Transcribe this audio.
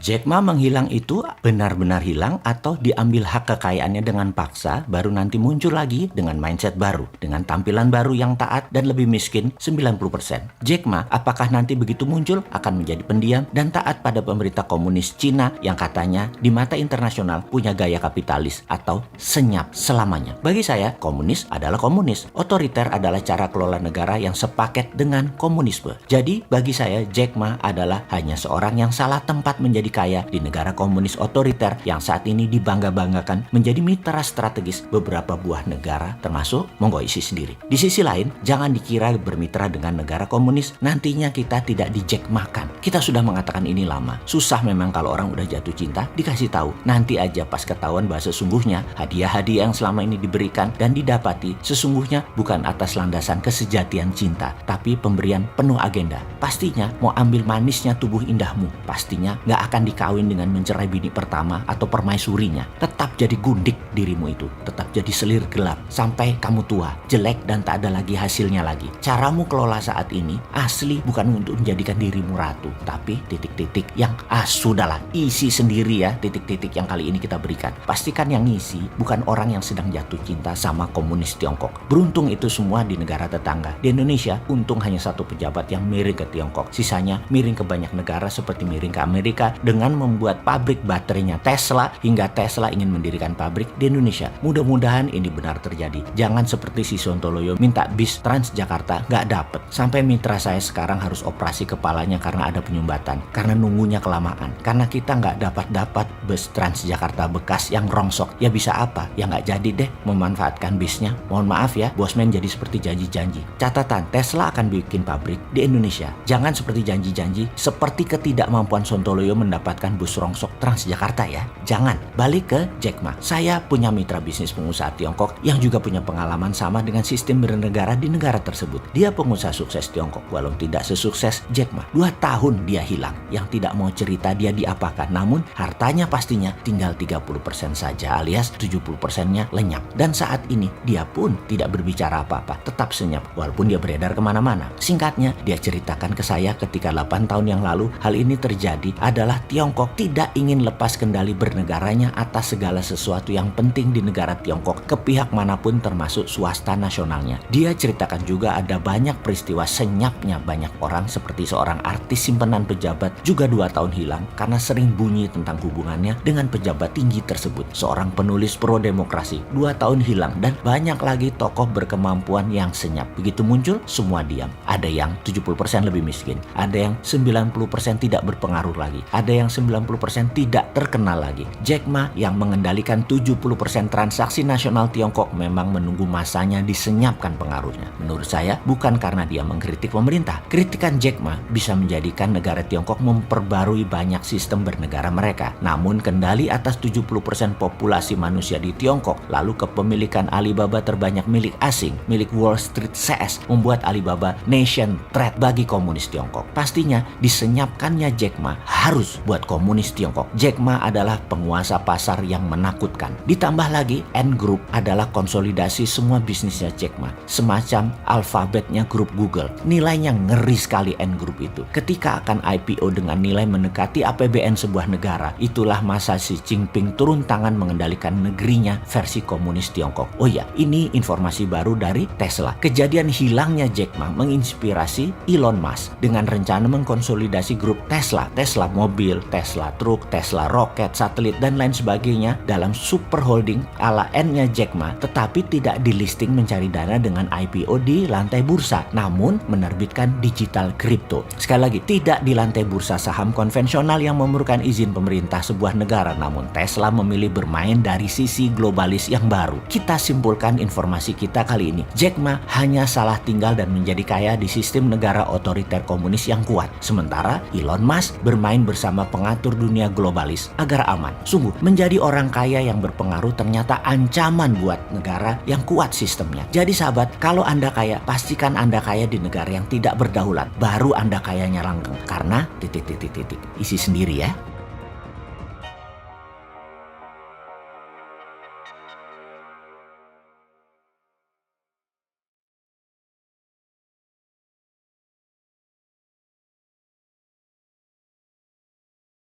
Jack Ma menghilang itu benar-benar hilang atau diambil hak kekayaannya dengan paksa baru nanti muncul lagi dengan mindset baru, dengan tampilan baru yang taat dan lebih miskin 90%. Jack Ma apakah nanti begitu muncul akan menjadi pendiam dan taat pada pemerintah komunis Cina yang katanya di mata internasional punya gaya kapitalis atau senyap selamanya. Bagi saya, komunis adalah komunis. Otoriter adalah cara kelola negara yang sepaket dengan komunisme. Jadi bagi saya Jack Ma adalah hanya seorang yang salah tempat menjadi kaya di negara komunis otoriter yang saat ini dibangga-banggakan menjadi mitra strategis beberapa buah negara termasuk Monggo isi sendiri. Di sisi lain, jangan dikira bermitra dengan negara komunis nantinya kita tidak di-Jack-makan. Kita sudah mengatakan ini lama. Susah memang kalau orang udah jatuh cinta dikasih tahu. Nanti aja pas ketahuan bahwa sesungguhnya hadiah-hadiah yang selama ini diberikan dan didapati sesungguhnya bukan atas landasan kesejatian cinta, tapi pemberian penuh agenda. Pastinya mau ambil manisnya tubuh indahmu. Pastinya nggak akan dikawin dengan mencerai bini pertama atau permaisurinya. Tetap jadi gundik dirimu itu. Tetap jadi selir gelap sampai kamu tua, jelek dan tak ada lagi hasilnya lagi. Caramu kelola saat ini asli bukan untuk menjadikan dirimu ratu, tapi titik-titik yang sudahlah isi sendiri ya titik-titik yang kali ini kita berikan. Pastikan yang ngisi bukan orang yang sedang jatuh cinta sama komunis Tiongkok. Beruntung itu semua di negara tetangga. Di Indonesia untung hanya satu pejabat yang miring ke Tiongkok. Sisanya miring ke banyak negara seperti miring ke Amerika dengan membuat pabrik baterainya Tesla hingga Tesla ingin mendirikan pabrik di Indonesia. Mudah-mudahan ini benar terjadi. Jangan seperti si Sontoloyo minta bis Transjakarta nggak dapet. Sampai mitra saya sekarang harus operasi kepalanya karena ada penyumbatan. Karena nunggunya kelamaan. Karena kita nggak dapat bus Transjakarta bekas yang rongsok. Ya bisa apa? Ya nggak jadi deh memanfaatkan bisnya. Mohon maaf ya, bosman jadi seperti janji-janji. Catatan, Tesla akan bikin pabrik di Indonesia. Jangan seperti janji-janji, seperti ketidakmampuan Sontoloyo mendapatkan bus rongsok Transjakarta ya. Jangan. Balik ke Jack Ma. Saya punya mitra bisnis pengusaha Tiongkok yang juga punya pengalaman sama dengan sistem bernegara di negara tersebut. Dia pengusaha sukses Tiongkok, walau tidak sesukses Jack Ma. 2 tahun dia hilang. Yang tidak mau cerita dia diapakan. Namun hartanya pastinya tinggal 30% saja alias 70%-nya lenyap. Dan saat ini dia pun tidak berbicara apa-apa. Tetap senyap walaupun dia beredar kemana-mana. Singkatnya dia ceritakan ke saya ketika 8 tahun yang lalu hal ini terjadi adalah Tiongkok tidak ingin lepas kendali bernegaranya atas segala sesuatu yang penting di negara Tiongkok ke pihak manapun termasuk swasta nasionalnya. Dia ceritakan juga ada banyak peristiwa senyapnya banyak orang seperti seorang artis simpenan pejabat juga 2 tahun hilang karena sering bunyi tentang hubungannya dengan pejabat tinggi tersebut. Seorang penulis pro-demokrasi 2 tahun hilang dan banyak lagi tokoh berkemampuan yang senyap. Begitu muncul semua diam. Ada yang 70% lebih miskin. Ada yang 90% tidak berpengaruh lagi. Ada yang 90% tidak terkenal lagi. Jack Ma yang mengendalikan 70% transaksi nasional Tiongkok memang menunggu masanya disenyapkan pengaruhnya. Menurut saya bukan karena dia mengkritik pemerintah. Kritikan Jack Ma bisa menjadikan negara Tiongkok memperbarui banyak sistem bernegara mereka. Namun kendali atas 70% populasi manusia di Tiongkok lalu kepemilikan Alibaba terbanyak milik asing, milik Wall Street CS membuat Alibaba nation threat bagi komunis Tiongkok. Pastinya disenyapkannya Jack Ma harus buat komunis Tiongkok. Jack Ma adalah penguasa pasar yang menakutkan. Ditambah lagi Ant Group adalah konsolidasi semua bisnisnya Jack Ma. Semacam alfabetnya grup Google. Nilainya ngeri sekali Ant Group itu. Ketika akan IPO dengan nilai mendekati APBN sebuah negara, itulah masa Xi Jinping turun tangan mengendalikan negerinya versi komunis Tiongkok. Oh ya, ini informasi baru dari Tesla. Kejadian hilangnya Jack Ma menginspirasi Elon Musk dengan rencana mengkonsolidasi grup Tesla. Tesla mobil, Tesla truk, Tesla roket, satelit dan lain sebagainya dalam super holding ala N-nya Jack Ma, tetapi tidak di listing mencari dana dengan IPO di lantai bursa, namun menerbitkan digital crypto. Sekali lagi, tidak di lantai bursa saham konvensional yang memerlukan izin pemerintah sebuah negara, namun Tesla memilih bermain dari sisi globalis yang baru. Kita simpulkan informasi kita kali ini. Jack Ma hanya salah tinggal dan menjadi kaya di sistem negara otoriter komunis yang kuat. Sementara Elon Musk bermain bersama pengatur dunia globalis agar aman. Sungguh, menjadi orang kaya yang berpengaruh ternyata ancaman buat negara yang kuat sistemnya. Jadi sahabat, kalau Anda kaya, pastikan Anda kaya di negara yang tidak berdaulat. Baru Anda kayanya langgeng. Karena titik. Isi sendiri ya.